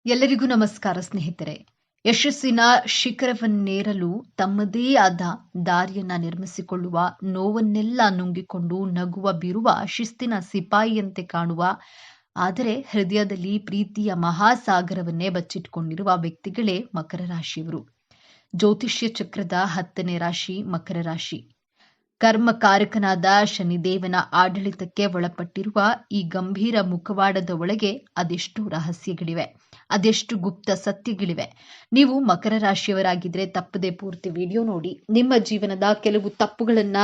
ಎಲ್ಲರಿಗೂ ನಮಸ್ಕಾರ ಸ್ನೇಹಿತರೆ. ಯಶಸ್ಸಿನ ಶಿಖರವನ್ನೇರಲು ತಮ್ಮದೇ ಆದ ದಾರಿಯನ್ನ ನಿರ್ಮಿಸಿಕೊಳ್ಳುವ, ನೋವನ್ನೆಲ್ಲ ನುಂಗಿಕೊಂಡು ನಗುವ ಬಿರುವ ಶಿಸ್ತಿನ ಸಿಪಾಯಿಯಂತೆ ಕಾಣುವ, ಆದರೆ ಹೃದಯದಲ್ಲಿ ಪ್ರೀತಿಯ ಮಹಾಸಾಗರವನ್ನೇ ಬಚ್ಚಿಟ್ಟುಕೊಂಡಿರುವ ವ್ಯಕ್ತಿಗಳೇ ಮಕರ ರಾಶಿಯವರು. ಜ್ಯೋತಿಷ್ಯ ಚಕ್ರದ 10ನೇ ರಾಶಿ ಮಕರ ರಾಶಿ. ಕರ್ಮಕಾರಕನಾದ ಶನಿದೇವನ ಆಡಳಿತಕ್ಕೆ ಒಳಪಟ್ಟಿರುವ ಈ ಗಂಭೀರ ಮುಖವಾಡದ ಒಳಗೆ ಅದೆಷ್ಟು ರಹಸ್ಯಗಳಿವೆ, ಅದೆಷ್ಟು ಗುಪ್ತ ಸತ್ಯಗಳಿವೆ. ನೀವು ಮಕರ ರಾಶಿಯವರಾಗಿದ್ರೆ ತಪ್ಪದೆ ಪೂರ್ತಿ ವಿಡಿಯೋ ನೋಡಿ. ನಿಮ್ಮ ಜೀವನದ ಕೆಲವು ತಪ್ಪುಗಳನ್ನ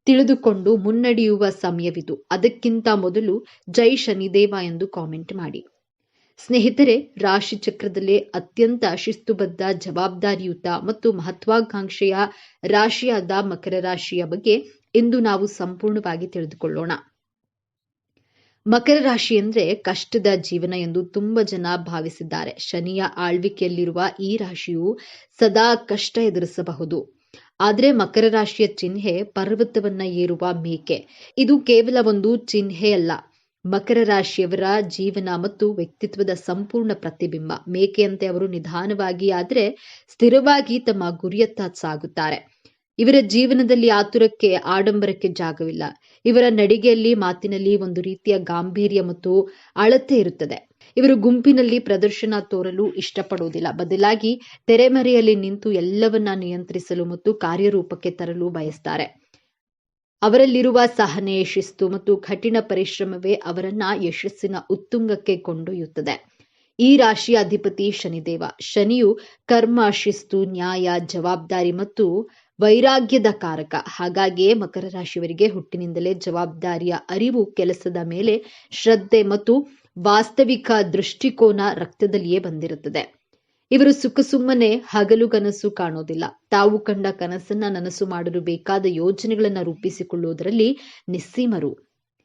ತಿಳಿದುಕೊಂಡು ಮುನ್ನಡೆಯುವ ಸಮಯವಿದು. ಅದಕ್ಕಿಂತ ಮೊದಲು ಜೈ ಶನಿದೇವ ಎಂದು ಕಾಮೆಂಟ್ ಮಾಡಿ. ಸ್ನೇಹಿತರೆ, ರಾಶಿ ಚಕ್ರದಲ್ಲೇ ಅತ್ಯಂತ ಶಿಸ್ತುಬದ್ಧ, ಜವಾಬ್ದಾರಿಯುತ ಮತ್ತು ಮಹತ್ವಾಕಾಂಕ್ಷೆಯ ರಾಶಿಯಾದ ಮಕರ ರಾಶಿಯ ಬಗ್ಗೆ ಇಂದು ನಾವು ಸಂಪೂರ್ಣವಾಗಿ ತಿಳಿದುಕೊಳ್ಳೋಣ. ಮಕರ ರಾಶಿ ಅಂದ್ರೆ ಕಷ್ಟದ ಜೀವನ ಎಂದು ತುಂಬಾ ಜನ ಭಾವಿಸಿದ್ದಾರೆ. ಶನಿಯ ಆಳ್ವಿಕೆಯಲ್ಲಿರುವ ಈ ರಾಶಿಯು ಸದಾ ಕಷ್ಟ ಎದುರಿಸಬಹುದು. ಆದ್ರೆ ಮಕರ ರಾಶಿಯ ಚಿಹ್ನೆ ಪರ್ವತವನ್ನ ಏರುವ ಮೇಕೆ. ಇದು ಕೇವಲ ಒಂದು ಚಿಹ್ನೆಯಲ್ಲ, ಮಕರ ರಾಶಿಯವರ ಜೀವನ ಮತ್ತು ವ್ಯಕ್ತಿತ್ವದ ಸಂಪೂರ್ಣ ಪ್ರತಿಬಿಂಬ. ಮೇಕೆಯಂತೆ ಅವರು ನಿಧಾನವಾಗಿ ಆದ್ರೆ ಸ್ಥಿರವಾಗಿ ತಮ್ಮ ಗುರಿಯತ್ತ ಸಾಗುತ್ತಾರೆ. ಇವರ ಜೀವನದಲ್ಲಿ ಆತುರಕ್ಕೆ, ಆಡಂಬರಕ್ಕೆ ಜಾಗವಿಲ್ಲ. ಇವರ ನಡಿಗೆಯಲ್ಲಿ, ಮಾತಿನಲ್ಲಿ ಒಂದು ರೀತಿಯ ಗಾಂಭೀರ್ಯ ಮತ್ತು ಅಳತೆ ಇರುತ್ತದೆ. ಇವರು ಗುಂಪಿನಲ್ಲಿ ಪ್ರದರ್ಶನ ತೋರಲು ಇಷ್ಟಪಡುವುದಿಲ್ಲ. ಬದಲಾಗಿ ತೆರೆಮರೆಯಲ್ಲಿ ನಿಂತು ಎಲ್ಲವನ್ನ ನಿಯಂತ್ರಿಸಲು ಮತ್ತು ಕಾರ್ಯರೂಪಕ್ಕೆ ತರಲು ಬಯಸ್ತಾರೆ. ಅವರಲ್ಲಿರುವ ಸಹನೆ, ಶಿಸ್ತು ಮತ್ತು ಕಠಿಣ ಪರಿಶ್ರಮವೇ ಅವರನ್ನ ಯಶಸ್ಸಿನ ಉತ್ತುಂಗಕ್ಕೆ ಕೊಂಡೊಯ್ಯುತ್ತದೆ. ಈ ರಾಶಿಯ ಅಧಿಪತಿ ಶನಿದೇವ. ಶನಿಯು ಕರ್ಮ, ಶಿಸ್ತು, ನ್ಯಾಯ, ಜವಾಬ್ದಾರಿ ಮತ್ತು ವೈರಾಗ್ಯದ ಕಾರಕ. ಹಾಗಾಗಿಯೇ ಮಕರ ರಾಶಿಯವರಿಗೆ ಹುಟ್ಟಿನಿಂದಲೇ ಜವಾಬ್ದಾರಿಯ ಅರಿವು, ಕೆಲಸದ ಮೇಲೆ ಶ್ರದ್ಧೆ ಮತ್ತು ವಾಸ್ತವಿಕ ದೃಷ್ಟಿಕೋನ ರಕ್ತದಲ್ಲಿಯೇ ಬಂದಿರುತ್ತದೆ. ಇವರು ಸುಮ್ಮನೆ ಹಗಲುಗನಸು ಕಾಣೋದಿಲ್ಲ. ತಾವು ಕಂಡ ಕನಸನ್ನ ನನಸು ಮಾಡಲು ಬೇಕಾದ ಯೋಜನೆಗಳನ್ನ ರೂಪಿಸಿಕೊಳ್ಳುವುದರಲ್ಲಿ ನಿಸ್ಸೀಮರು.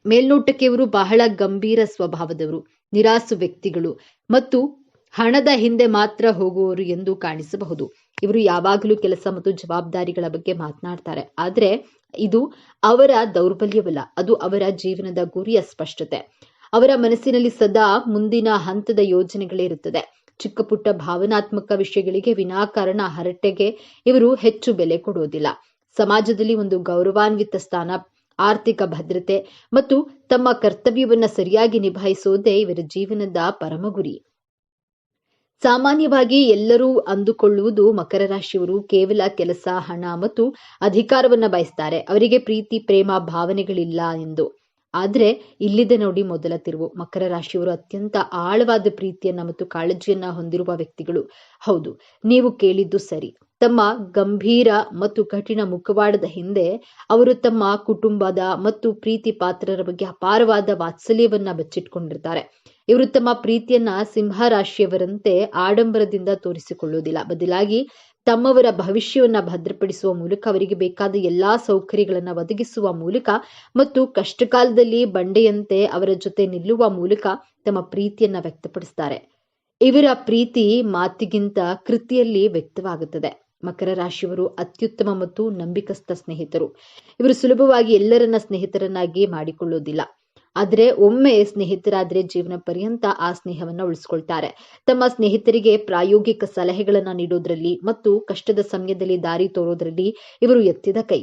ಮೇಲ್ನೋಟಕ್ಕೆ ಇವರು ಬಹಳ ಗಂಭೀರ ಸ್ವಭಾವದವರು, ನಿರಾಸು ವ್ಯಕ್ತಿಗಳು ಮತ್ತು ಹಣದ ಹಿಂದೆ ಮಾತ್ರ ಹೋಗುವವರು ಎಂದು ಕಾಣಿಸಬಹುದು. ಇವರು ಯಾವಾಗಲೂ ಕೆಲಸ ಮತ್ತು ಜವಾಬ್ದಾರಿಗಳ ಬಗ್ಗೆ ಮಾತನಾಡ್ತಾರೆ. ಆದ್ರೆ ಇದು ಅವರ ದೌರ್ಬಲ್ಯವಲ್ಲ, ಅದು ಅವರ ಜೀವನದ ಗುರಿಯ ಸ್ಪಷ್ಟತೆ. ಅವರ ಮನಸ್ಸಿನಲ್ಲಿ ಸದಾ ಮುಂದಿನ ಹಂತದ ಯೋಜನೆಗಳೇ ಇರುತ್ತದೆ. ಚಿಕ್ಕ ಪುಟ್ಟ ಭಾವನಾತ್ಮಕ ವಿಷಯಗಳಿಗೆ ವಿನಾಕಾರಣ ಹರಟೆಗೆ ಇವರು ಹೆಚ್ಚು ಬೆಲೆ ಕೊಡುವುದಿಲ್ಲ. ಸಮಾಜದಲ್ಲಿ ಒಂದು ಗೌರವಾನ್ವಿತ ಸ್ಥಾನ, ಆರ್ಥಿಕ ಭದ್ರತೆ ಮತ್ತು ತಮ್ಮ ಕರ್ತವ್ಯವನ್ನ ಸರಿಯಾಗಿ ನಿಭಾಯಿಸುವುದೇ ಇವರ ಜೀವನದ ಪರಮ ಗುರಿ. ಸಾಮಾನ್ಯವಾಗಿ ಎಲ್ಲರೂ ಅಂದುಕೊಳ್ಳುವುದು ಮಕರ ರಾಶಿಯವರು ಕೇವಲ ಕೆಲಸ, ಹಣ ಮತ್ತು ಅಧಿಕಾರವನ್ನ ಬಯಸ್ತಾರೆ. ಅವರಿಗೆ ಪ್ರೀತಿ, ಪ್ರೇಮ, ಭಾವನೆಗಳಿಲ್ಲ ಎಂದು. ಆದ್ರೆ ಇಲ್ಲಿದೆ ನೋಡಿ ಮೊದಲ ತಿರುವು. ಮಕರ ರಾಶಿಯವರು ಅತ್ಯಂತ ಆಳವಾದ ಪ್ರೀತಿಯನ್ನ ಮತ್ತು ಕಾಳಜಿಯನ್ನ ಹೊಂದಿರುವ ವ್ಯಕ್ತಿಗಳು. ಹೌದು, ನೀವು ಕೇಳಿದ್ದು ಸರಿ. ತಮ್ಮ ಗಂಭೀರ ಮತ್ತು ಕಠಿಣ ಮುಖವಾಡದ ಹಿಂದೆ ಅವರು ತಮ್ಮ ಕುಟುಂಬದ ಮತ್ತು ಪ್ರೀತಿ ಪಾತ್ರರ ಬಗ್ಗೆ ಅಪಾರವಾದ ವಾತ್ಸಲ್ಯವನ್ನ ಬಚ್ಚಿಟ್ಕೊಂಡಿರ್ತಾರೆ. ಇವರು ತಮ್ಮ ಪ್ರೀತಿಯನ್ನ ಸಿಂಹ ರಾಶಿಯವರಂತೆ ಆಡಂಬರದಿಂದ ತೋರಿಸಿಕೊಳ್ಳುವುದಿಲ್ಲ. ಬದಲಾಗಿ ತಮ್ಮವರ ಭವಿಷ್ಯವನ್ನ ಭದ್ರಪಡಿಸುವ ಮೂಲಕ, ಅವರಿಗೆ ಬೇಕಾದ ಎಲ್ಲಾ ಸೌಕರ್ಯಗಳನ್ನ ಒದಗಿಸುವ ಮೂಲಕ ಮತ್ತು ಕಷ್ಟಕಾಲದಲ್ಲಿ ಬಂಡೆಯಂತೆ ಅವರ ಜೊತೆ ನಿಲ್ಲುವ ಮೂಲಕ ತಮ್ಮ ಪ್ರೀತಿಯನ್ನ ವ್ಯಕ್ತಪಡಿಸ್ತಾರೆ. ಇವರ ಪ್ರೀತಿ ಮಾತಿಗಿಂತ ಕೃತಿಯಲ್ಲಿ ವ್ಯಕ್ತವಾಗುತ್ತದೆ. ಮಕರ ರಾಶಿಯವರು ಅತ್ಯುತ್ತಮ ಮತ್ತು ನಂಬಿಕಸ್ಥ ಸ್ನೇಹಿತರು. ಇವರು ಸುಲಭವಾಗಿ ಎಲ್ಲರನ್ನ ಸ್ನೇಹಿತರನ್ನಾಗಿ ಮಾಡಿಕೊಳ್ಳುವುದಿಲ್ಲ. ಆದ್ರೆ ಒಮ್ಮೆ ಸ್ನೇಹಿತರಾದ್ರೆ ಜೀವನ ಪರ್ಯಂತ ಆ ಸ್ನೇಹವನ್ನ ಉಳಿಸ್ಕೊಳ್ತಾರೆ. ತಮ್ಮ ಸ್ನೇಹಿತರಿಗೆ ಪ್ರಾಯೋಗಿಕ ಸಲಹೆಗಳನ್ನ ನೀಡೋದ್ರಲ್ಲಿ ಮತ್ತು ಕಷ್ಟದ ಸಮಯದಲ್ಲಿ ದಾರಿ ತೋರೋದ್ರಲ್ಲಿ ಇವರು ಎತ್ತಿದ ಕೈ.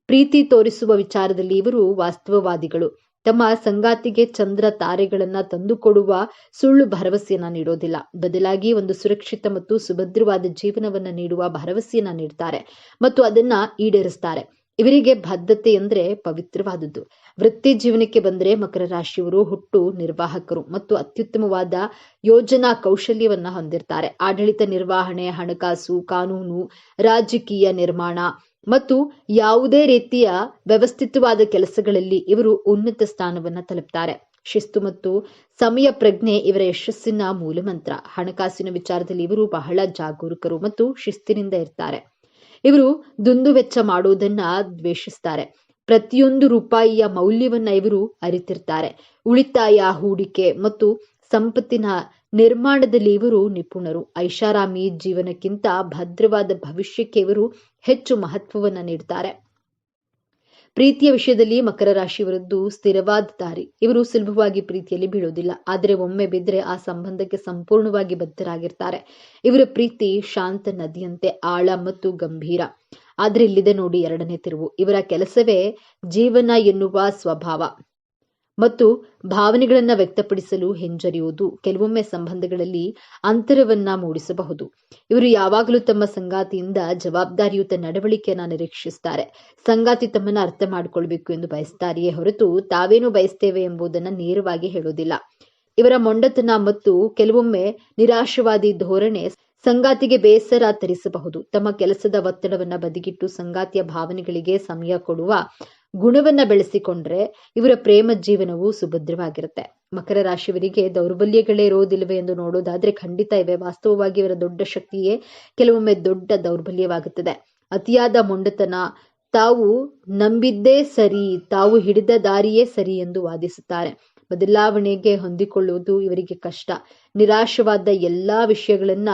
ಪ್ರೀತಿ ತೋರಿಸುವ ವಿಚಾರದಲ್ಲಿ ಇವರು ವಾಸ್ತವವಾದಿಗಳು. ತಮ್ಮ ಸಂಗಾತಿಗೆ ಚಂದ್ರ ತಾರೆಗಳನ್ನ ತಂದುಕೊಡುವ ಸುಳ್ಳು ಭರವಸೆಯನ್ನ ನೀಡೋದಿಲ್ಲ. ಬದಲಾಗಿ ಒಂದು ಸುರಕ್ಷಿತ ಮತ್ತು ಸುಭದ್ರವಾದ ಜೀವನವನ್ನ ನೀಡುವ ಭರವಸೆಯನ್ನ ನೀಡ್ತಾರೆ ಮತ್ತು ಅದನ್ನ ಈಡೇರಿಸ್ತಾರೆ. ಇವರಿಗೆ ಬದ್ಧತೆ ಅಂದ್ರೆ ಪವಿತ್ರವಾದದ್ದು. ವೃತ್ತಿ ಜೀವನಕ್ಕೆ ಬಂದರೆ ಮಕರ ರಾಶಿಯವರು ಹುಟ್ಟು ನಿರ್ವಾಹಕರು ಮತ್ತು ಅತ್ಯುತ್ತಮವಾದ ಯೋಜನಾ ಕೌಶಲ್ಯವನ್ನ ಹೊಂದಿರ್ತಾರೆ. ಆಡಳಿತ ನಿರ್ವಹಣೆ, ಹಣಕಾಸು, ಕಾನೂನು, ರಾಜಕೀಯ ನಿರ್ಮಾಣ ಮತ್ತು ಯಾವುದೇ ರೀತಿಯ ವ್ಯವಸ್ಥಿತವಾದ ಕೆಲಸಗಳಲ್ಲಿ ಇವರು ಉನ್ನತ ಸ್ಥಾನವನ್ನ ತಲುಪ್ತಾರೆ. ಶಿಸ್ತು ಮತ್ತು ಸಮಯ ಪ್ರಜ್ಞೆ ಇವರ ಯಶಸ್ಸಿನ ಮೂಲಮಂತ್ರ. ಹಣಕಾಸಿನ ವಿಚಾರದಲ್ಲಿ ಇವರು ಬಹಳ ಜಾಗರೂಕರು ಮತ್ತು ಶಿಸ್ತಿನಿಂದ ಇರ್ತಾರೆ. ಇವರು ದುಂದುವೆಚ್ಚ ಮಾಡುವುದನ್ನ ದ್ವೇಷಿಸ್ತಾರೆ. ಪ್ರತಿಯೊಂದು ರೂಪಾಯಿಯ ಮೌಲ್ಯವನ್ನ ಇವರು ಅರಿತಿರ್ತಾರೆ. ಉಳಿತಾಯ, ಹೂಡಿಕೆ ಮತ್ತು ಸಂಪತ್ತಿನ ನಿರ್ಮಾಣದಲ್ಲಿ ಇವರು ನಿಪುಣರು. ಐಷಾರಾಮಿ ಜೀವನಕ್ಕಿಂತ ಭದ್ರವಾದ ಭವಿಷ್ಯಕ್ಕೆ ಇವರು ಹೆಚ್ಚು ಮಹತ್ವವನ್ನ ನೀಡ್ತಾರೆ. ಪ್ರೀತಿಯ ವಿಷಯದಲ್ಲಿ ಮಕರ ರಾಶಿಯವರದ್ದು ಸ್ಥಿರವಾದ ದಾರಿ. ಇವರು ಸುಲಭವಾಗಿ ಪ್ರೀತಿಯಲ್ಲಿ ಬೀಳೋದಿಲ್ಲ. ಆದರೆ ಒಮ್ಮೆ ಬಿದ್ದರೆ ಆ ಸಂಬಂಧಕ್ಕೆ ಸಂಪೂರ್ಣವಾಗಿ ಬದ್ಧರಾಗಿರ್ತಾರೆ. ಇವರ ಪ್ರೀತಿ ಶಾಂತ ನದಿಯಂತೆ ಆಳ ಮತ್ತು ಗಂಭೀರ. ಆದ್ರೆ ಇಲ್ಲಿದೆ ನೋಡಿ ಎರಡನೇ ತಿರುವು. ಇವರ ಕೆಲಸವೇ ಜೀವನ ಎನ್ನುವ ಸ್ವಭಾವ ಮತ್ತು ಭಾವನೆಗಳನ್ನ ವ್ಯಕ್ತಪಡಿಸಲು ಹಿಂಜರಿಯುವುದು ಕೆಲವೊಮ್ಮೆ ಸಂಬಂಧಗಳಲ್ಲಿ ಅಂತರವನ್ನ ಮೂಡಿಸಬಹುದು. ಇವರು ಯಾವಾಗಲೂ ತಮ್ಮ ಸಂಗಾತಿಯಿಂದ ಜವಾಬ್ದಾರಿಯುತ ನಡವಳಿಕೆಯನ್ನ ನಿರೀಕ್ಷಿಸುತ್ತಾರೆ. ಸಂಗಾತಿ ತಮ್ಮನ್ನ ಅರ್ಥ ಮಾಡಿಕೊಳ್ಬೇಕು ಎಂದು ಬಯಸ್ತಾರೆಯೇ ಹೊರತು ತಾವೇನು ಬಯಸ್ತೇವೆ ಎಂಬುದನ್ನ ನೇರವಾಗಿ ಹೇಳುವುದಿಲ್ಲ. ಇವರ ಮೊಂಡತನ ಮತ್ತು ಕೆಲವೊಮ್ಮೆ ನಿರಾಶವಾದಿ ಧೋರಣೆ ಸಂಗಾತಿಗೆ ಬೇಸರ ತರಿಸಬಹುದು. ತಮ್ಮ ಕೆಲಸದ ಒತ್ತಡವನ್ನ ಬದಿಗಿಟ್ಟು ಸಂಗಾತಿಯ ಭಾವನೆಗಳಿಗೆ ಸಮಯ ಕೊಡುವ ಗುಣವನ್ನ ಬೆಳೆಸಿಕೊಂಡ್ರೆ ಇವರ ಪ್ರೇಮ ಜೀವನವು ಸುಭದ್ರವಾಗಿರುತ್ತೆ. ಮಕರ ರಾಶಿಯವರಿಗೆ ದೌರ್ಬಲ್ಯಗಳೇ ಇರೋದಿಲ್ಲವೇ ಎಂದು ನೋಡೋದಾದ್ರೆ ಖಂಡಿತ ಇವೆ. ವಾಸ್ತವವಾಗಿ ಇವರ ದೊಡ್ಡ ಶಕ್ತಿಯೇ ಕೆಲವೊಮ್ಮೆ ದೊಡ್ಡ ದೌರ್ಬಲ್ಯವಾಗುತ್ತದೆ. ಅತಿಯಾದ ಮೊಂಡತನ, ತಾವು ನಂಬಿದ್ದೇ ಸರಿ, ತಾವು ಹಿಡಿದ ದಾರಿಯೇ ಸರಿ ಎಂದು ವಾದಿಸುತ್ತಾರೆ. ಬದಲಾವಣೆಗೆ ಹೊಂದಿಕೊಳ್ಳುವುದು ಇವರಿಗೆ ಕಷ್ಟ. ನಿರಾಶವಾದ ಎಲ್ಲಾ ವಿಷಯಗಳನ್ನ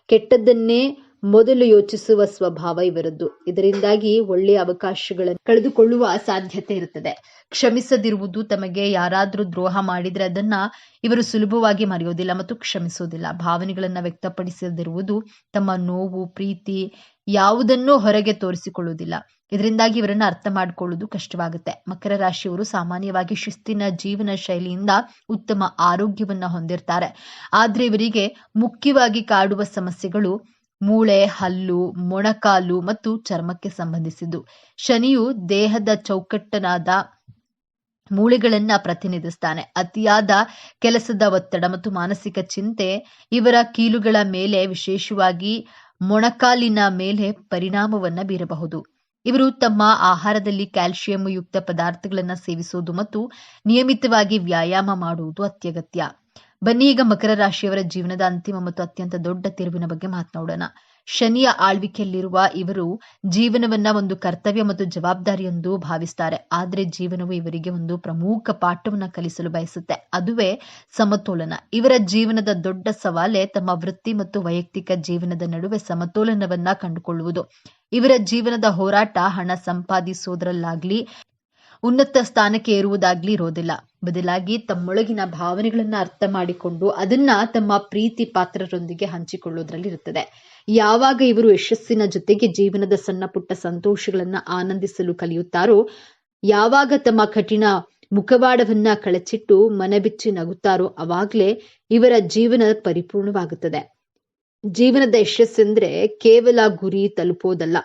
ಕೆಟ್ಟದ್ದನ್ನೇ ಮೊದಲು ಯೋಚಿಸುವ ಸ್ವಭಾವ ಇವರದ್ದು. ಇದರಿಂದಾಗಿ ಒಳ್ಳೆಯ ಅವಕಾಶಗಳನ್ನು ಕಳೆದುಕೊಳ್ಳುವ ಸಾಧ್ಯತೆ ಇರುತ್ತದೆ. ಕ್ಷಮಿಸದಿರುವುದು, ತಮಗೆ ಯಾರಾದ್ರೂ ದ್ರೋಹ ಮಾಡಿದ್ರೆ ಅದನ್ನ ಇವರು ಸುಲಭವಾಗಿ ಮರೆಯೋದಿಲ್ಲ ಮತ್ತು ಕ್ಷಮಿಸೋದಿಲ್ಲ. ಭಾವನೆಗಳನ್ನ ವ್ಯಕ್ತಪಡಿಸದಿರುವುದು, ತಮ್ಮ ನೋವು, ಪ್ರೀತಿ ಯಾವುದನ್ನೂ ಹೊರಗೆ ತೋರಿಸಿಕೊಳ್ಳುವುದಿಲ್ಲ. ಇದರಿಂದಾಗಿ ಇವರನ್ನ ಅರ್ಥ ಮಾಡಿಕೊಳ್ಳುವುದು ಕಷ್ಟವಾಗುತ್ತೆ. ಮಕರ ರಾಶಿಯವರು ಸಾಮಾನ್ಯವಾಗಿ ಶಿಸ್ತಿನ ಜೀವನ ಶೈಲಿಯಿಂದ ಉತ್ತಮ ಆರೋಗ್ಯವನ್ನ ಹೊಂದಿರ್ತಾರೆ. ಆದ್ರೆ ಇವರಿಗೆ ಮುಖ್ಯವಾಗಿ ಕಾಡುವ ಸಮಸ್ಯೆಗಳು ಮೂಳೆ, ಹಲ್ಲು, ಮೊಣಕಾಲು ಮತ್ತು ಚರ್ಮಕ್ಕೆ ಸಂಬಂಧಿಸಿದ್ದು. ಶನಿಯು ದೇಹದ ಚೌಕಟ್ಟನಾದ ಮೂಳೆಗಳನ್ನ ಪ್ರತಿನಿಧಿಸ್ತಾನೆ. ಅತಿಯಾದ ಕೆಲಸದ ಒತ್ತಡ ಮತ್ತು ಮಾನಸಿಕ ಚಿಂತೆ ಇವರ ಕೀಲುಗಳ ಮೇಲೆ, ವಿಶೇಷವಾಗಿ ಮೊಣಕಾಲಿನ ಮೇಲೆ ಪರಿಣಾಮವನ್ನ ಬೀರಬಹುದು. ಇವರು ತಮ್ಮ ಆಹಾರದಲ್ಲಿ ಕ್ಯಾಲ್ಸಿಯಂ ಯುಕ್ತ ಪದಾರ್ಥಗಳನ್ನು ಸೇವಿಸುವುದು ಮತ್ತು ನಿಯಮಿತವಾಗಿ ವ್ಯಾಯಾಮ ಮಾಡುವುದು ಅತ್ಯಗತ್ಯ. ಬನ್ನಿ ಈಗ ಮಕರ ರಾಶಿಯವರ ಜೀವನದ ಅಂತಿಮ ಮತ್ತು ಅತ್ಯಂತ ದೊಡ್ಡ ತಿರುವಿನ ಬಗ್ಗೆ ಮಾತನಾಡೋಣ. ಶನಿಯ ಆಳ್ವಿಕೆಯಲ್ಲಿರುವ ಇವರು ಜೀವನವನ್ನ ಒಂದು ಕರ್ತವ್ಯ ಮತ್ತು ಜವಾಬ್ದಾರಿ ಎಂದು ಭಾವಿಸ್ತಾರೆ. ಆದ್ರೆ ಜೀವನವು ಇವರಿಗೆ ಒಂದು ಪ್ರಮುಖ ಪಾಠವನ್ನ ಕಲಿಸಲು ಬಯಸುತ್ತೆ. ಅದುವೇ ಸಮತೋಲನ. ಇವರ ಜೀವನದ ದೊಡ್ಡ ಸವಾಲೇ ತಮ್ಮ ವೃತ್ತಿ ಮತ್ತು ವೈಯಕ್ತಿಕ ಜೀವನದ ನಡುವೆ ಸಮತೋಲನವನ್ನ ಕಂಡುಕೊಳ್ಳುವುದು. ಇವರ ಜೀವನದ ಹೋರಾಟ ಹಣ ಸಂಪಾದಿಸೋದ್ರಲ್ಲಾಗ್ಲಿ, ಉನ್ನತ ಸ್ಥಾನಕ್ಕೆ ಏರುವುದಾಗ್ಲಿ ಇರೋದಿಲ್ಲ. ಬದಲಾಗಿ ತಮ್ಮೊಳಗಿನ ಭಾವನೆಗಳನ್ನ ಅರ್ಥ ಮಾಡಿಕೊಂಡು ಅದನ್ನ ತಮ್ಮ ಪ್ರೀತಿ ಪಾತ್ರರೊಂದಿಗೆ ಹಂಚಿಕೊಳ್ಳುವುದರಲ್ಲಿ ಇರುತ್ತದೆ. ಯಾವಾಗ ಇವರು ಯಶಸ್ಸಿನ ಜೊತೆಗೆ ಜೀವನದ ಸಣ್ಣ ಪುಟ್ಟ ಸಂತೋಷಗಳನ್ನ ಆನಂದಿಸಲು ಕಲಿಯುತ್ತಾರೋ, ಯಾವಾಗ ತಮ್ಮ ಕಠಿಣ ಮುಖವಾಡವನ್ನ ಕಳಚಿಟ್ಟು ಮನಬಿಚ್ಚಿ ನಗುತ್ತಾರೋ, ಅವಾಗ್ಲೇ ಇವರ ಜೀವನ ಪರಿಪೂರ್ಣವಾಗುತ್ತದೆ. ಜೀವನದ ಯಶಸ್ಸೆಂದ್ರೆ ಕೇವಲ ಗುರಿ ತಲುಪೋದಲ್ಲ,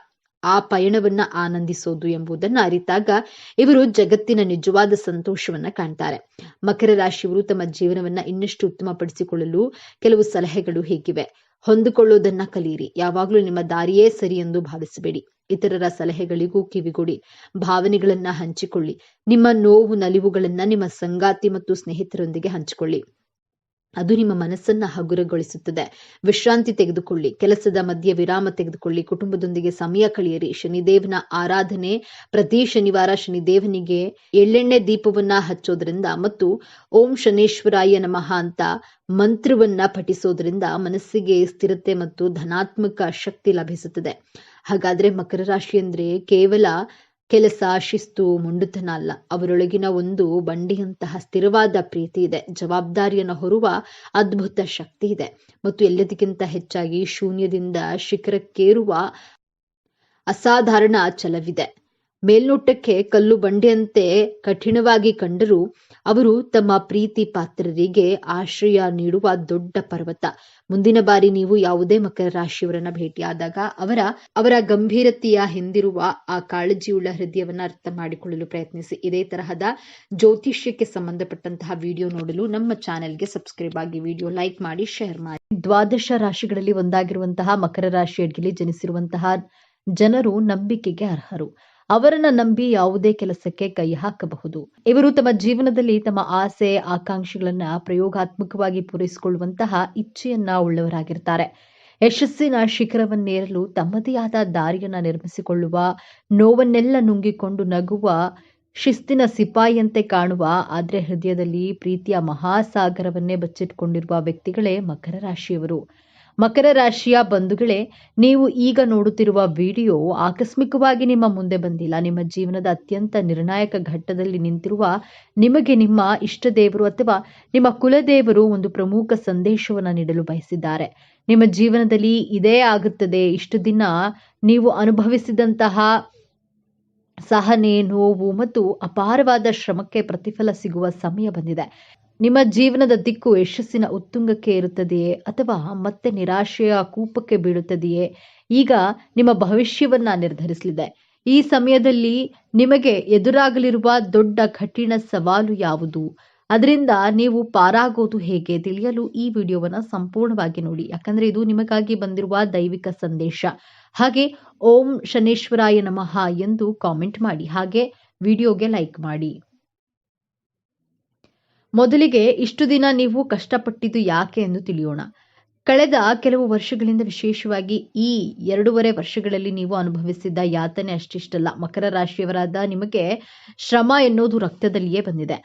ಆ ಪಯಣವನ್ನ ಆನಂದಿಸೋದು ಎಂಬುದನ್ನ ಅರಿತಾಗ ಇವರು ಜಗತ್ತಿನ ನಿಜವಾದ ಸಂತೋಷವನ್ನ ಕಾಣ್ತಾರೆ. ಮಕರ ರಾಶಿಯವರು ತಮ್ಮ ಜೀವನವನ್ನ ಇನ್ನಷ್ಟು ಉತ್ತಮಪಡಿಸಿಕೊಳ್ಳಲು ಕೆಲವು ಸಲಹೆಗಳು ಹೀಗಿವೆ. ಹೊಂದಿಕೊಳ್ಳೋದನ್ನ ಕಲಿಯಿರಿ. ಯಾವಾಗಲೂ ನಿಮ್ಮ ದಾರಿಯೇ ಸರಿ ಎಂದು ಭಾವಿಸಬೇಡಿ. ಇತರರ ಸಲಹೆಗಳಿಗೂ ಕಿವಿಗೊಡಿ. ಭಾವನೆಗಳನ್ನ ಹಂಚಿಕೊಳ್ಳಿ. ನಿಮ್ಮ ನೋವು, ನಲಿವುಗಳನ್ನ ನಿಮ್ಮ ಸಂಗಾತಿ ಮತ್ತು ಸ್ನೇಹಿತರೊಂದಿಗೆ ಹಂಚಿಕೊಳ್ಳಿ. ಅದು ನಿಮ್ಮ ಮನಸ್ಸನ್ನ ಹಗುರಗೊಳಿಸುತ್ತದೆ. ವಿಶ್ರಾಂತಿ ತೆಗೆದುಕೊಳ್ಳಿ. ಕೆಲಸದ ಮಧ್ಯೆ ವಿರಾಮ ತೆಗೆದುಕೊಳ್ಳಿ. ಕುಟುಂಬದೊಂದಿಗೆ ಸಮಯ ಕಳೆಯಿರಿ. ಶನಿದೇವನ ಆರಾಧನೆ, ಪ್ರತಿ ಶನಿವಾರ ಶನಿದೇವನಿಗೆ ಎಳ್ಳೆಣ್ಣೆ ದೀಪವನ್ನ ಹಚ್ಚೋದ್ರಿಂದ ಮತ್ತು ಓಂ ಶನೇಶ್ವರಾಯ ನಮಃ ಅಂತ ಮಂತ್ರವನ್ನ ಪಠಿಸೋದ್ರಿಂದ ಮನಸ್ಸಿಗೆ ಸ್ಥಿರತೆ ಮತ್ತು ಧನಾತ್ಮಕ ಶಕ್ತಿ ಲಭಿಸುತ್ತದೆ. ಹಾಗಾದ್ರೆ ಮಕರ ರಾಶಿ ಅಂದ್ರೆ ಕೇವಲ ಕೆಲಸ, ಶಿಸ್ತು, ಮೊಂಡುತನ ಅಲ್ಲ. ಅವರೊಳಗಿನ ಒಂದು ಬಂಡಿಯಂತಹ ಸ್ಥಿರವಾದ ಪ್ರೀತಿ ಇದೆ. ಜವಾಬ್ದಾರಿಯನ್ನು ಹೊರುವ ಅದ್ಭುತ ಶಕ್ತಿ ಇದೆ ಮತ್ತು ಎಲ್ಲದಕ್ಕಿಂತ ಹೆಚ್ಚಾಗಿ ಶೂನ್ಯದಿಂದ ಶಿಖರಕ್ಕೇರುವ ಅಸಾಧಾರಣ ಛಲವಿದೆ. ಮೇಲ್ನೋಟಕ್ಕೆ ಕಲ್ಲು ಬಂಡೆಯಂತೆ ಕಠಿಣವಾಗಿ ಕಂಡರೂ ಅವರು ತಮ್ಮ ಪ್ರೀತಿ ಪಾತ್ರರಿಗೆ ಆಶ್ರಯ ನೀಡುವ ದೊಡ್ಡ ಪರ್ವತ. ಮುಂದಿನ ಬಾರಿ ನೀವು ಯಾವುದೇ ಮಕರ ರಾಶಿಯವರನ್ನ ಭೇಟಿಯಾದಾಗ ಅವರ ಗಂಭೀರತೆಯ ಹಿಂದಿರುವ ಆ ಕಾಳಜಿಯುಳ್ಳ ಹೃದಯವನ್ನ ಅರ್ಥ ಮಾಡಿಕೊಳ್ಳಲು ಪ್ರಯತ್ನಿಸಿ. ಇದೇ ತರಹದ ಜ್ಯೋತಿಷ್ಯಕ್ಕೆ ಸಂಬಂಧಪಟ್ಟಂತಹ ವಿಡಿಯೋ ನೋಡಲು ನಮ್ಮ ಚಾನೆಲ್ಗೆ ಸಬ್ಸ್ಕ್ರೈಬ್ ಆಗಿ, ವಿಡಿಯೋ ಲೈಕ್ ಮಾಡಿ, ಶೇರ್ ಮಾಡಿ. ದ್ವಾದಶ ರಾಶಿಗಳಲ್ಲಿ ಒಂದಾಗಿರುವಂತಹ ಮಕರ ರಾಶಿಯಲ್ಲಿ ಜನಿಸಿರುವಂತಹ ಜನರು ನಂಬಿಕೆಗೆ ಅರ್ಹರು. ಅವರನ್ನ ನಂಬಿ ಯಾವುದೇ ಕೆಲಸಕ್ಕೆ ಕೈ ಹಾಕಬಹುದು. ಇವರು ತಮ್ಮ ಜೀವನದಲ್ಲಿ ತಮ್ಮ ಆಸೆ, ಆಕಾಂಕ್ಷೆಗಳನ್ನ ಪ್ರಯೋಗಾತ್ಮಕವಾಗಿ ಪೂರೈಸಿಕೊಳ್ಳುವಂತಹ ಇಚ್ಛೆಯನ್ನ ಉಳ್ಳವರಾಗಿರ್ತಾರೆ. ಯಶಸ್ಸಿನ ಶಿಖರವನ್ನೇರಲು ತಮ್ಮದೇ ಆದ ದಾರಿಯನ್ನ ನಿರ್ಮಿಸಿಕೊಳ್ಳುವ, ನೋವನ್ನೆಲ್ಲ ನುಂಗಿಕೊಂಡು ನಗುವ, ಶಿಸ್ತಿನ ಸಿಪಾಯಿಯಂತೆ ಕಾಣುವ, ಆದ್ರೆ ಹೃದಯದಲ್ಲಿ ಪ್ರೀತಿಯ ಮಹಾಸಾಗರವನ್ನೇ ಬಚ್ಚಿಟ್ಕೊಂಡಿರುವ ವ್ಯಕ್ತಿಗಳೇ ಮಕರ ರಾಶಿಯವರು. ಮಕರ ರಾಶಿಯ ಬಂಧುಗಳೇ, ನೀವು ಈಗ ನೋಡುತ್ತಿರುವ ವಿಡಿಯೋ ಆಕಸ್ಮಿಕವಾಗಿ ನಿಮ್ಮ ಮುಂದೆ ಬಂದಿಲ್ಲ. ನಿಮ್ಮ ಜೀವನದ ಅತ್ಯಂತ ನಿರ್ಣಾಯಕ ಘಟ್ಟದಲ್ಲಿ ನಿಂತಿರುವ ನಿಮಗೆ ನಿಮ್ಮ ಇಷ್ಟ ದೇವರು ಅಥವಾ ನಿಮ್ಮ ಕುಲದೇವರು ಒಂದು ಪ್ರಮುಖ ಸಂದೇಶವನ್ನು ನೀಡಲು ಬಯಸಿದ್ದಾರೆ. ನಿಮ್ಮ ಜೀವನದಲ್ಲಿ ಇದೇ ಆಗುತ್ತದೆ. ಇಷ್ಟು ದಿನ ನೀವು ಅನುಭವಿಸಿದಂತಹ ಸಹನೆ, ನೋವು ಮತ್ತು ಅಪಾರವಾದ ಶ್ರಮಕ್ಕೆ ಪ್ರತಿಫಲ ಸಿಗುವ ಸಮಯ ಬಂದಿದೆ. ನಿಮ್ಮ ಜೀವನದ ದಿಕ್ಕು ಯಶಸ್ಸಿನ ಉತ್ತುಂಗಕ್ಕೆ ಇರುತ್ತದೆಯೇ ಅಥವಾ ಮತ್ತೆ ನಿರಾಶೆಯ ಕೂಪಕ್ಕೆ ಬೀಳುತ್ತದೆಯೇ? ಈಗ ನಿಮ್ಮ ಭವಿಷ್ಯವನ್ನ ನಿರ್ಧರಿಸಲಿದೆ. ಈ ಸಮಯದಲ್ಲಿ ನಿಮಗೆ ಎದುರಾಗಲಿರುವ ದೊಡ್ಡ ಕಠಿಣ ಸವಾಲು ಯಾವುದು? ಅದರಿಂದ ನೀವು ಪಾರಾಗೋದು ಹೇಗೆ ತಿಳಿಯಲು ಈ ವಿಡಿಯೋವನ್ನ ಸಂಪೂರ್ಣವಾಗಿ ನೋಡಿ. ಯಾಕಂದ್ರೆ ಇದು ನಿಮಗಾಗಿ ಬಂದಿರುವ ದೈವಿಕ ಸಂದೇಶ. ಹಾಗೆ ಓಂ ಶನೇಶ್ವರಾಯ ನಮಃ ಎಂದು ಕಾಮೆಂಟ್ ಮಾಡಿ. ಹಾಗೆ ವಿಡಿಯೋಗೆ ಲೈಕ್ ಮಾಡಿ. ಮೊದಲಿಗೆ ಇಷ್ಟು ದಿನ ನೀವು ಕಷ್ಟಪಟ್ಟಿದ್ದು ಯಾಕೆ ಎಂದು ತಿಳಿಯೋಣ. ಕಳೆದ ಕೆಲವು ವರ್ಷಗಳಿಂದ, ವಿಶೇಷವಾಗಿ ಈ 2.5 ವರ್ಷಗಳಲ್ಲಿ ನೀವು ಅನುಭವಿಸಿದ್ದ ಯಾತನೆ ಅಷ್ಟಿಷ್ಟಲ್ಲ. ಮಕರ ರಾಶಿಯವರಾದ ನಿಮಗೆ ಶ್ರಮ ಎನ್ನುವುದು ರಕ್ತದಲ್ಲಿಯೇ ಬಂದಿದೆ.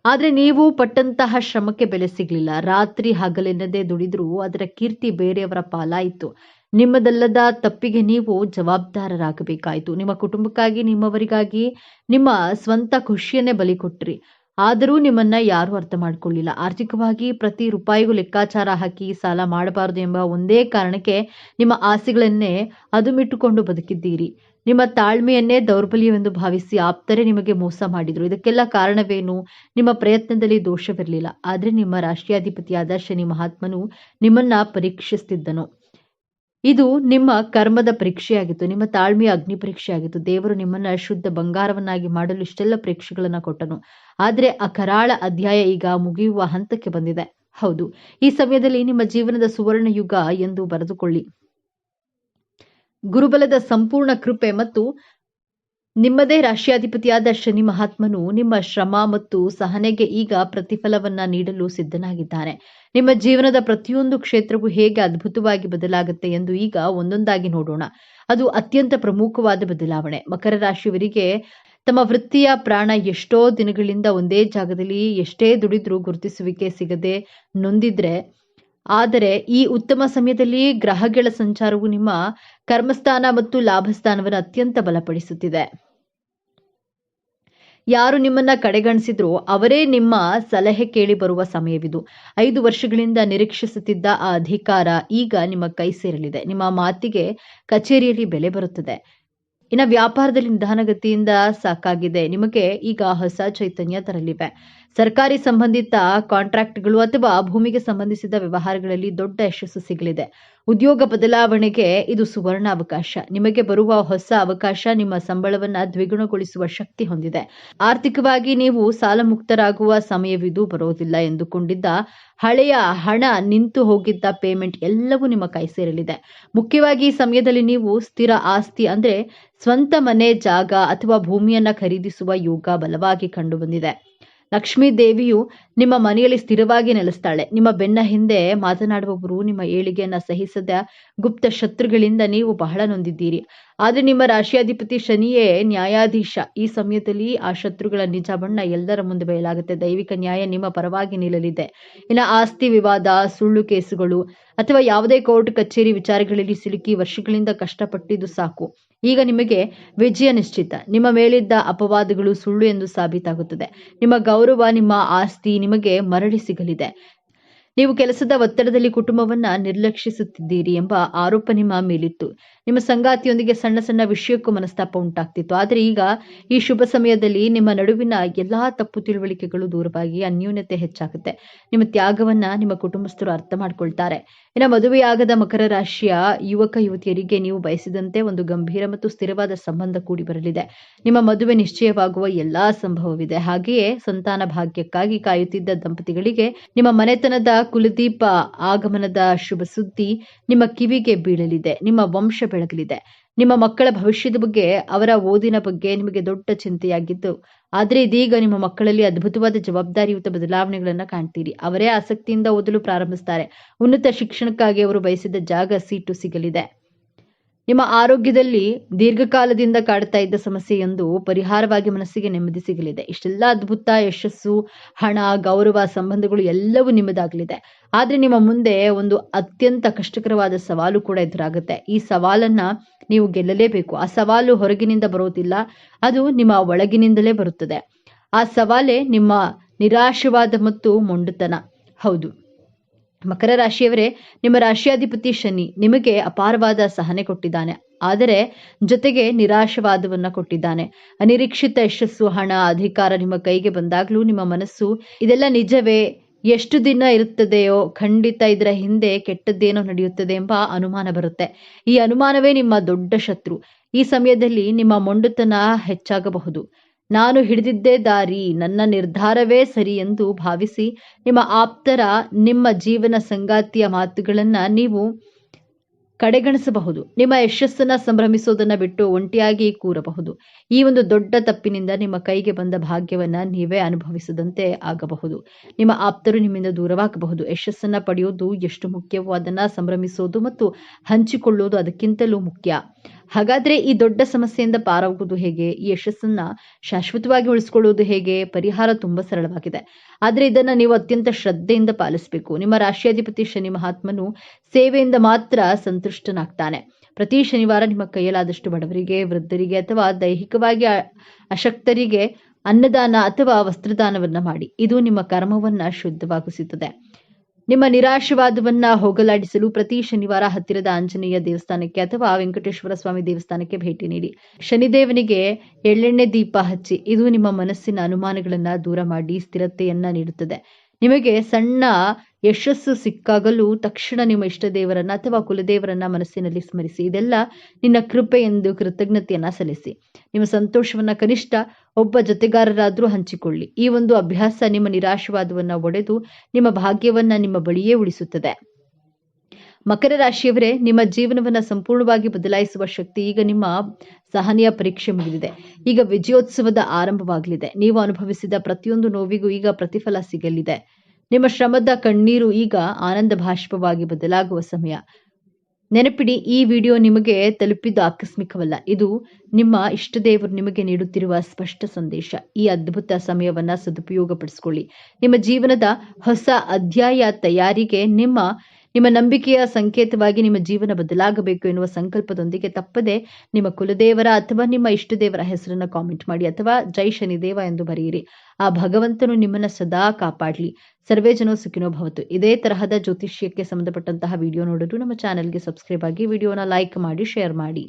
ಆದರೆ ನೀವು ಪಟ್ಟಂತಹ ಶ್ರಮಕ್ಕೆ ಬೆಲೆ ಸಿಗಲಿಲ್ಲ. ರಾತ್ರಿ ಹಗಲೆನ್ನದೇ ದುಡಿದ್ರೂ ಅದರ ಕೀರ್ತಿ ಬೇರೆಯವರ ಪಾಲಾಯಿತು. ನಿಮ್ಮದಲ್ಲದ ತಪ್ಪಿಗೆ ನೀವು ಜವಾಬ್ದಾರರಾಗಬೇಕಾಯಿತು. ನಿಮ್ಮ ಕುಟುಂಬಕ್ಕಾಗಿ, ನಿಮ್ಮವರಿಗಾಗಿ ನಿಮ್ಮ ಸ್ವಂತ ಖುಷಿಯನ್ನೇ ಬಲಿ ಕೊಟ್ರಿ. ಆದರೂ ನಿಮ್ಮನ್ನ ಯಾರೂ ಅರ್ಥ ಮಾಡ್ಕೊಳ್ಳಿಲ್ಲ. ಆರ್ಥಿಕವಾಗಿ ಪ್ರತಿ ರೂಪಾಯಿಗೂ ಲೆಕ್ಕಾಚಾರ ಹಾಕಿ ಸಾಲ ಮಾಡಬಾರದು ಎಂಬ ಒಂದೇ ಕಾರಣಕ್ಕೆ ನಿಮ್ಮ ಆಸೆಗಳನ್ನೇ ಅದುಮಿಟ್ಟುಕೊಂಡು ಬದುಕಿದ್ದೀರಿ. ನಿಮ್ಮ ತಾಳ್ಮೆಯನ್ನೇ ದೌರ್ಬಲ್ಯವೆಂದು ಭಾವಿಸಿ ಆಪ್ತರೇ ನಿಮಗೆ ಮೋಸ ಮಾಡಿದ್ರು. ಇದಕ್ಕೆಲ್ಲ ಕಾರಣವೇನು? ನಿಮ್ಮ ಪ್ರಯತ್ನದಲ್ಲಿ ದೋಷವಿರಲಿಲ್ಲ. ಆದರೆ ನಿಮ್ಮ ರಾಷ್ಟ್ರಾಧಿಪತಿಯಾದ ಶನಿ ಮಹಾತ್ಮನು ನಿಮ್ಮನ್ನ ಪರೀಕ್ಷಿಸುತ್ತಿದ್ದನು. ಇದು ನಿಮ್ಮ ಕರ್ಮದ ಪರೀಕ್ಷೆಯಾಗಿತ್ತು. ನಿಮ್ಮ ತಾಳ್ಮೆಯ ಅಗ್ನಿ ಪರೀಕ್ಷೆಯಾಗಿತ್ತು. ದೇವರು ನಿಮ್ಮನ್ನ ಶುದ್ಧ ಬಂಗಾರವನ್ನಾಗಿ ಮಾಡಲು ಇಷ್ಟೆಲ್ಲ ಪರೀಕ್ಷೆಗಳನ್ನ ಕೊಟ್ಟನು. ಆದರೆ ಆ ಕರಾಳ ಅಧ್ಯಾಯ ಈಗ ಮುಗಿಯುವ ಹಂತಕ್ಕೆ ಬಂದಿದೆ. ಹೌದು, ಈ ಸಮಯದಲ್ಲಿ ನಿಮ್ಮ ಜೀವನದ ಸುವರ್ಣ ಯುಗ ಎಂದು ಬರೆದುಕೊಳ್ಳಿ. ಗುರುಬಲದ ಸಂಪೂರ್ಣ ಕೃಪೆ ಮತ್ತು ನಿಮ್ಮದೇ ರಾಷ್ಟ್ರಾಧಿಪತಿಯಾದ ಶನಿ ಮಹಾತ್ಮನು ನಿಮ್ಮ ಶ್ರಮ ಮತ್ತು ಸಹನೆಗೆ ಈಗ ಪ್ರತಿಫಲವನ್ನ ನೀಡಲು ಸಿದ್ಧನಾಗಿದ್ದಾನೆ. ನಿಮ್ಮ ಜೀವನದ ಪ್ರತಿಯೊಂದು ಕ್ಷೇತ್ರವೂ ಹೇಗೆ ಅದ್ಭುತವಾಗಿ ಬದಲಾಗುತ್ತೆ ಎಂದು ಈಗ ಒಂದೊಂದಾಗಿ ನೋಡೋಣ. ಅದು ಅತ್ಯಂತ ಪ್ರಮುಖವಾದ ಬದಲಾವಣೆ. ಮಕರ ರಾಶಿಯವರಿಗೆ ತಮ್ಮ ವೃತ್ತಿಯ ಪ್ರಾಣ ಎಷ್ಟೋ ದಿನಗಳಿಂದ ಒಂದೇ ಜಾಗದಲ್ಲಿ ಎಷ್ಟೇ ದುಡಿದ್ರೂ ಗುರುತಿಸುವಿಕೆ ಸಿಗದೆ ನೊಂದಿದ್ರೆ, ಆದರೆ ಈ ಉತ್ತಮ ಸಮಯದಲ್ಲಿ ಗ್ರಹಗಳ ಸಂಚಾರವು ನಿಮ್ಮ ಕರ್ಮಸ್ಥಾನ ಮತ್ತು ಲಾಭಸ್ಥಾನವನ್ನು ಅತ್ಯಂತ ಬಲಪಡಿಸುತ್ತಿದೆ. ಯಾರು ನಿಮ್ಮನ್ನ ಕಡೆಗಣಿಸಿದ್ರೋ ಅವರೇ ನಿಮ್ಮ ಸಲಹೆ ಕೇಳಿ ಬರುವ ಸಮಯವಿದು. 5 ವರ್ಷಗಳಿಂದ ನಿರೀಕ್ಷಿಸುತ್ತಿದ್ದ ಆ ಅಧಿಕಾರ ಈಗ ನಿಮ್ಮ ಕೈ ಸೇರಲಿದೆ. ನಿಮ್ಮ ಮಾತಿಗೆ ಕಚೇರಿಯಲ್ಲಿ ಬೆಲೆ ಬರುತ್ತದೆ. ಇನ್ನು ವ್ಯಾಪಾರದಲ್ಲಿ ನಿಧಾನಗತಿಯಿಂದ ಸಾಕಾಗಿದೆ. ನಿಮಗೆ ಈಗ ಹೊಸ ಚೈತನ್ಯ ತರಲಿವೆ. ಸರ್ಕಾರಿ ಸಂಬಂಧಿತ ಕಾಂಟ್ರಾಕ್ಟ್ಗಳು ಅಥವಾ ಭೂಮಿಗೆ ಸಂಬಂಧಿಸಿದ ವ್ಯವಹಾರಗಳಲ್ಲಿ ದೊಡ್ಡ ಯಶಸ್ಸು ಸಿಗಲಿದೆ. ಉದ್ಯೋಗ ಬದಲಾವಣೆಗೆ ಇದು ಸುವರ್ಣ ಅವಕಾಶ. ನಿಮಗೆ ಬರುವ ಹೊಸ ಅವಕಾಶ ನಿಮ್ಮ ಸಂಬಳವನ್ನ ದ್ವಿಗುಣಗೊಳಿಸುವ ಶಕ್ತಿ ಹೊಂದಿದೆ. ಆರ್ಥಿಕವಾಗಿ ನೀವು ಸಾಲ ಮುಕ್ತರಾಗುವ ಸಮಯವಿದು. ಬರೋದಿಲ್ಲ ಎಂದುಕೊಂಡಿದ್ದ ಹಳೆಯ ಹಣ, ನಿಂತು ಹೋಗಿದ್ದ ಪೇಮೆಂಟ್ ಎಲ್ಲವೂ ನಿಮ್ಮ ಕೈ ಸೇರಲಿದೆ. ಮುಖ್ಯವಾಗಿ ಈ ಸಮಯದಲ್ಲಿ ನೀವು ಸ್ಥಿರ ಆಸ್ತಿ ಅಂದ್ರೆ ಸ್ವಂತ ಮನೆ, ಜಾಗ ಅಥವಾ ಭೂಮಿಯನ್ನ ಖರೀದಿಸುವ ಯೋಗ ಬಲವಾಗಿ ಕಂಡು ಬಂದಿದೆ. ಲಕ್ಷ್ಮೀ ದೇವಿಯು ನಿಮ್ಮ ಮನೆಯಲ್ಲಿ ಸ್ಥಿರವಾಗಿ ನೆಲೆಸ್ತಾಳೆ. ನಿಮ್ಮ ಬೆನ್ನ ಹಿಂದೆ ಮಾತನಾಡುವವರು ನಿಮ್ಮ ಏಳಿಗೆಯನ್ನ ಸಹಿಸದ ಗುಪ್ತ ಶತ್ರುಗಳಿಂದ ನೀವು ಬಹಳ ನೊಂದಿದ್ದೀರಿ. ಆದರೆ ನಿಮ್ಮ ರಾಶಿಯಾಧಿಪತಿ ಶನಿಯೇ ನ್ಯಾಯಾಧೀಶ. ಈ ಸಮಯದಲ್ಲಿ ಆ ಶತ್ರುಗಳ ನಿಜ ಬಣ್ಣ ಎಲ್ಲರ ಮುಂದೆ ಬಯಲಾಗುತ್ತೆ. ದೈವಿಕ ನ್ಯಾಯ ನಿಮ್ಮ ಪರವಾಗಿ ನಿಲ್ಲಲಿದೆ. ಇನ್ನು ಆಸ್ತಿ ವಿವಾದ, ಸುಳ್ಳು ಕೇಸುಗಳು ಅಥವಾ ಯಾವುದೇ ಕೋರ್ಟ್ ಕಚೇರಿ ವಿಚಾರಗಳಲ್ಲಿ ಸಿಲುಕಿ ವರ್ಷಗಳಿಂದ ಕಷ್ಟಪಟ್ಟಿದ್ದು ಸಾಕು. ಈಗ ನಿಮಗೆ ವಿಜಯ ನಿಶ್ಚಿತ. ನಿಮ್ಮ ಮೇಲಿದ್ದ ಅಪವಾದಗಳು ಸುಳ್ಳು ಎಂದು ಸಾಬೀತಾಗುತ್ತದೆ. ನಿಮ್ಮ ಗೌರವ, ನಿಮ್ಮ ಆಸ್ತಿ ನಿಮಗೆ ಮರಳಿ ಸಿಗಲಿದೆ. ನೀವು ಕೆಲಸದ ಒತ್ತಡದಲ್ಲಿ ಕುಟುಂಬವನ್ನ ನಿರ್ಲಕ್ಷಿಸುತ್ತಿದ್ದೀರಿ ಎಂಬ ಆರೋಪ ನಿಮ್ಮ ಮೇಲಿತ್ತು. ನಿಮ್ಮ ಸಂಗಾತಿಯೊಂದಿಗೆ ಸಣ್ಣ ಸಣ್ಣ ವಿಷಯಕ್ಕೂ ಮನಸ್ತಾಪ ಉಂಟಾಗ್ತಿತ್ತು. ಆದರೆ ಈಗ ಈ ಶುಭ ಸಮಯದಲ್ಲಿ ನಿಮ್ಮ ನಡುವಿನ ಎಲ್ಲಾ ತಪ್ಪು ತಿಳುವಳಿಕೆಗಳು ದೂರವಾಗಿ ಅನ್ಯೋನ್ಯತೆ ಹೆಚ್ಚಾಗುತ್ತೆ. ನಿಮ್ಮ ತ್ಯಾಗವನ್ನ ನಿಮ್ಮ ಕುಟುಂಬಸ್ಥರು ಅರ್ಥ ಮಾಡ್ಕೊಳ್ತಾರೆ. ಇನ್ನು ಮದುವೆಯಾಗದ ಮಕರ ರಾಶಿಯ ಯುವಕ ಯುವತಿಯರಿಗೆ ನೀವು ಬಯಸಿದಂತೆ ಒಂದು ಗಂಭೀರ ಮತ್ತು ಸ್ಥಿರವಾದ ಸಂಬಂಧ ಕೂಡಿ ಬರಲಿದೆ. ನಿಮ್ಮ ಮದುವೆ ನಿಶ್ಚಯವಾಗುವ ಎಲ್ಲಾ ಸಂಭವವಿದೆ. ಹಾಗೆಯೇ ಸಂತಾನ ಭಾಗ್ಯಕ್ಕಾಗಿ ಕಾಯುತ್ತಿದ್ದ ದಂಪತಿಗಳಿಗೆ ನಿಮ್ಮ ಮನೆತನದ ಕುಲದೀಪ ಆಗಮನದ ಶುಭ ಸುದ್ದಿ ನಿಮ್ಮ ಕಿವಿಗೆ ಬೀಳಲಿದೆ. ನಿಮ್ಮ ವಂಶ ಬೆಳಗಲಿದೆ. ನಿಮ್ಮ ಮಕ್ಕಳ ಭವಿಷ್ಯದ ಬಗ್ಗೆ, ಅವರ ಓದಿನ ಬಗ್ಗೆ ನಿಮಗೆ ದೊಡ್ಡ ಚಿಂತೆಯಾಗಿದ್ದು, ಆದರೆ ಇದೀಗ ನಿಮ್ಮ ಮಕ್ಕಳಲ್ಲಿ ಅದ್ಭುತವಾದ ಜವಾಬ್ದಾರಿಯುತ ಬದಲಾವಣೆಗಳನ್ನ ಕಾಣ್ತೀರಿ. ಅವರೇ ಆಸಕ್ತಿಯಿಂದ ಓದಲು ಪ್ರಾರಂಭಿಸ್ತಾರೆ. ಉನ್ನತ ಶಿಕ್ಷಣಕ್ಕಾಗಿ ಅವರು ಬಯಸಿದ ಜಾಗ, ಸೀಟು ಸಿಗಲಿದೆ. ನಿಮ್ಮ ಆರೋಗ್ಯದಲ್ಲಿ ದೀರ್ಘಕಾಲದಿಂದ ಕಾಡ್ತಾ ಇದ್ದ ಸಮಸ್ಯೆಯೊಂದು ಪರಿಹಾರವಾಗಿ ಮನಸ್ಸಿಗೆ ನೆಮ್ಮದಿ ಸಿಗಲಿದೆ. ಇಷ್ಟೆಲ್ಲ ಅದ್ಭುತ ಯಶಸ್ಸು, ಹಣ, ಗೌರವ, ಸಂಬಂಧಗಳು ಎಲ್ಲವೂ ನಿಮ್ಮದಾಗಲಿದೆ. ಆದ್ರೆ ನಿಮ್ಮ ಮುಂದೆ ಒಂದು ಅತ್ಯಂತ ಕಷ್ಟಕರವಾದ ಸವಾಲು ಕೂಡ ಎದುರಾಗುತ್ತೆ. ಈ ಸವಾಲನ್ನ ನೀವು ಗೆಲ್ಲಲೇಬೇಕು. ಆ ಸವಾಲು ಹೊರಗಿನಿಂದ ಬರೋದಿಲ್ಲ, ಅದು ನಿಮ್ಮ ಒಳಗಿನಿಂದಲೇ ಬರುತ್ತದೆ. ಆ ಸವಾಲೇ ನಿಮ್ಮ ನಿರಾಶವಾದ ಮತ್ತು ಮೊಂಡುತನ. ಹೌದು, ಮಕರ ರಾಶಿಯವರೇ, ನಿಮ್ಮ ರಾಶಿಯಾಧಿಪತಿ ಶನಿ ನಿಮಗೆ ಅಪಾರವಾದ ಸಹನೆ ಕೊಟ್ಟಿದ್ದಾನೆ, ಆದರೆ ಜೊತೆಗೆ ನಿರಾಶವಾದವನ್ನ ಕೊಟ್ಟಿದ್ದಾನೆ. ಅನಿರೀಕ್ಷಿತ ಯಶಸ್ಸು, ಹಣ, ಅಧಿಕಾರ ನಿಮ್ಮ ಕೈಗೆ ಬಂದಾಗ್ಲೂ ನಿಮ್ಮ ಮನಸ್ಸು ಇದೆಲ್ಲ ನಿಜವೇ, ಎಷ್ಟು ದಿನ ಇರುತ್ತದೆಯೋ, ಖಂಡಿತ ಇದರ ಹಿಂದೆ ಕೆಟ್ಟದ್ದೇನೋ ನಡೆಯುತ್ತದೆ ಎಂಬ ಅನುಮಾನ ಬರುತ್ತೆ. ಈ ಅನುಮಾನವೇ ನಿಮ್ಮ ದೊಡ್ಡ ಶತ್ರು. ಈ ಸಮಯದಲ್ಲಿ ನಿಮ್ಮ ಮೊಂಡುತನ ಹೆಚ್ಚಾಗಬಹುದು. ನಾನು ಹಿಡಿದಿದ್ದೇ ದಾರಿ, ನನ್ನ ನಿರ್ಧಾರವೇ ಸರಿ ಎಂದು ಭಾವಿಸಿ ನಿಮ್ಮ ಆಪ್ತರ, ನಿಮ್ಮ ಜೀವನ ಸಂಗಾತಿಯ ಮಾತುಗಳನ್ನ ನೀವು ಕಡೆಗಣಿಸಬಹುದು. ನಿಮ್ಮ ಯಶಸ್ಸನ್ನ ಸಂಭ್ರಮಿಸೋದನ್ನ ಬಿಟ್ಟು ಒಂಟಿಯಾಗಿ ಕೂರಬಹುದು. ಈ ಒಂದು ದೊಡ್ಡ ತಪ್ಪಿನಿಂದ ನಿಮ್ಮ ಕೈಗೆ ಬಂದ ಭಾಗ್ಯವನ್ನ ನೀವೇ ಅನುಭವಿಸದಂತೆ ಆಗಬಹುದು. ನಿಮ್ಮ ಆಪ್ತರು ನಿಮ್ಮಿಂದ ದೂರವಾಗಬಹುದು. ಯಶಸ್ಸನ್ನ ಪಡೆಯೋದು ಎಷ್ಟು ಮುಖ್ಯವೋ ಅದನ್ನ ಸಂಭ್ರಮಿಸೋದು ಮತ್ತು ಹಂಚಿಕೊಳ್ಳೋದು ಅದಕ್ಕಿಂತಲೂ ಮುಖ್ಯ. ಹಾಗಾದ್ರೆ ಈ ದೊಡ್ಡ ಸಮಸ್ಯೆಯಿಂದ ಪಾರಾಗುವುದು ಹೇಗೆ? ಈ ಯಶಸ್ಸನ್ನ ಶಾಶ್ವತವಾಗಿ ಉಳಿಸ್ಕೊಳ್ಳುವುದು ಹೇಗೆ? ಪರಿಹಾರ ತುಂಬಾ ಸರಳವಾಗಿದೆ, ಆದ್ರೆ ಇದನ್ನ ನೀವು ಅತ್ಯಂತ ಶ್ರದ್ಧೆಯಿಂದ ಪಾಲಿಸಬೇಕು. ನಿಮ್ಮ ರಾಶಿಯಾಧಿಪತಿ ಶನಿ ಮಹಾತ್ಮನು ಸೇವೆಯಿಂದ ಮಾತ್ರ ಸಂತುಷ್ಟನಾಗ್ತಾನೆ. ಪ್ರತಿ ಶನಿವಾರ ನಿಮ್ಮ ಕೈಯಲ್ಲಾದಷ್ಟು ಬಡವರಿಗೆ, ವೃದ್ಧರಿಗೆ ಅಥವಾ ದೈಹಿಕವಾಗಿ ಅಶಕ್ತರಿಗೆ ಅನ್ನದಾನ ಅಥವಾ ವಸ್ತ್ರದಾನವನ್ನ ಮಾಡಿ. ಇದು ನಿಮ್ಮ ಕರ್ಮವನ್ನ ಶುದ್ಧವಾಗಿಸುತ್ತದೆ. ನಿಮ್ಮ ನಿರಾಶವಾದವನ್ನ ಹೋಗಲಾಡಿಸಲು ಪ್ರತಿ ಶನಿವಾರ ಹತ್ತಿರದ ಆಂಜನೇಯ ದೇವಸ್ಥಾನಕ್ಕೆ ಅಥವಾ ವೆಂಕಟೇಶ್ವರ ಸ್ವಾಮಿ ದೇವಸ್ಥಾನಕ್ಕೆ ಭೇಟಿ ನೀಡಿ. ಶನಿದೇವನಿಗೆ ಎಳ್ಳೆಣ್ಣೆ ದೀಪ ಹಚ್ಚಿ. ಇದು ನಿಮ್ಮ ಮನಸ್ಸಿನ ಅನುಮಾನಗಳನ್ನ ದೂರ ಮಾಡಿ ಸ್ಥಿರತೆಯನ್ನ ನೀಡುತ್ತದೆ. ನಿಮಗೆ ಸಣ್ಣ ಯಶಸ್ಸು ಸಿಕ್ಕಾಗಲೂ ತಕ್ಷಣ ನಿಮ್ಮ ಇಷ್ಟ ದೇವರನ್ನ ಅಥವಾ ಕುಲದೇವರನ್ನ ಮನಸ್ಸಿನಲ್ಲಿ ಸ್ಮರಿಸಿ. ಇದೆಲ್ಲ ನಿನ್ನ ಕೃಪೆ ಎಂದು ಕೃತಜ್ಞತೆಯನ್ನ ಸಲ್ಲಿಸಿ. ನಿಮ್ಮ ಸಂತೋಷವನ್ನ ಕನಿಷ್ಠ ಒಬ್ಬ ಜೊತೆಗಾರರಾದ್ರೂ ಹಂಚಿಕೊಳ್ಳಿ. ಈ ಒಂದು ಅಭ್ಯಾಸ ನಿಮ್ಮ ನಿರಾಶವಾದವನ್ನ ಒಡೆದು ನಿಮ್ಮ ಭಾಗ್ಯವನ್ನ ನಿಮ್ಮ ಬಳಿಯೇ ಉಳಿಸುತ್ತದೆ. ಮಕರ ರಾಶಿಯವರೇ, ನಿಮ್ಮ ಜೀವನವನ್ನ ಸಂಪೂರ್ಣವಾಗಿ ಬದಲಾಯಿಸುವ ಶಕ್ತಿ ಈಗ ನಿಮ್ಮ ಸಹನೆಯ ಪರೀಕ್ಷೆ ಮುಗಿದಿದೆ. ಈಗ ವಿಜಯೋತ್ಸವದ ಆರಂಭವಾಗಲಿದೆ. ನೀವು ಅನುಭವಿಸಿದ ಪ್ರತಿಯೊಂದು ನೋವಿಗೂ ಈಗ ಪ್ರತಿಫಲ ಸಿಗಲಿದೆ. ನಿಮ್ಮ ಶ್ರಮದ ಕಣ್ಣೀರು ಈಗ ಆನಂದ ಭಾಷ್ಪವಾಗಿ ಬದಲಾಗುವ ಸಮಯ. ನೆನಪಿಡಿ, ಈ ವಿಡಿಯೋ ನಿಮಗೆ ತಲುಪಿದ್ದು ಆಕಸ್ಮಿಕವಲ್ಲ. ಇದು ನಿಮ್ಮ ಇಷ್ಟದೇವರು ನಿಮಗೆ ನೀಡುತ್ತಿರುವ ಸ್ಪಷ್ಟ ಸಂದೇಶ. ಈ ಅದ್ಭುತ ಸಮಯವನ್ನ ಸದುಪಯೋಗಪಡಿಸಿಕೊಳ್ಳಿ. ನಿಮ್ಮ ಜೀವನದ ಹೊಸ ಅಧ್ಯಾಯ ತಯಾರಿಗೆ ನಿಮ್ಮ ನಂಬಿಕೆಯ ಸಂಕೇತವಾಗಿ ನಿಮ್ಮ ಜೀವನ ಬದಲಾಗಬೇಕು ಎನ್ನುವ ಸಂಕಲ್ಪದೊಂದಿಗೆ ತಪ್ಪದೆ ನಿಮ್ಮ ಕುಲದೇವರ ಅಥವಾ ನಿಮ್ಮ ಇಷ್ಟದೇವರ ಹೆಸರನ್ನ ಕಾಮೆಂಟ್ ಮಾಡಿ ಅಥವಾ ಜೈ ಶನಿದೇವ ಎಂದು ಬರೆಯಿರಿ. ಆ ಭಗವಂತನು ನಿಮ್ಮನ್ನ ಸದಾ ಕಾಪಾಡಲಿ. ಸರ್ವೇ ಜನೋ ಸುಖಿನೋ ಭವತು. ಇದೇ ತರಹದ ಜ್ಯೋತಿಷ್ಯಕ್ಕೆ ಸಂಬಂಧಪಟ್ಟಂತಹ ವಿಡಿಯೋ ನೋಡಲು ನಮ್ಮ ಚಾನೆಲ್ಗೆ ಸಬ್ಸ್ಕ್ರೈಬ್ ಆಗಿ, ವಿಡಿಯೋನ ಲೈಕ್ ಮಾಡಿ, ಶೇರ್ ಮಾಡಿ.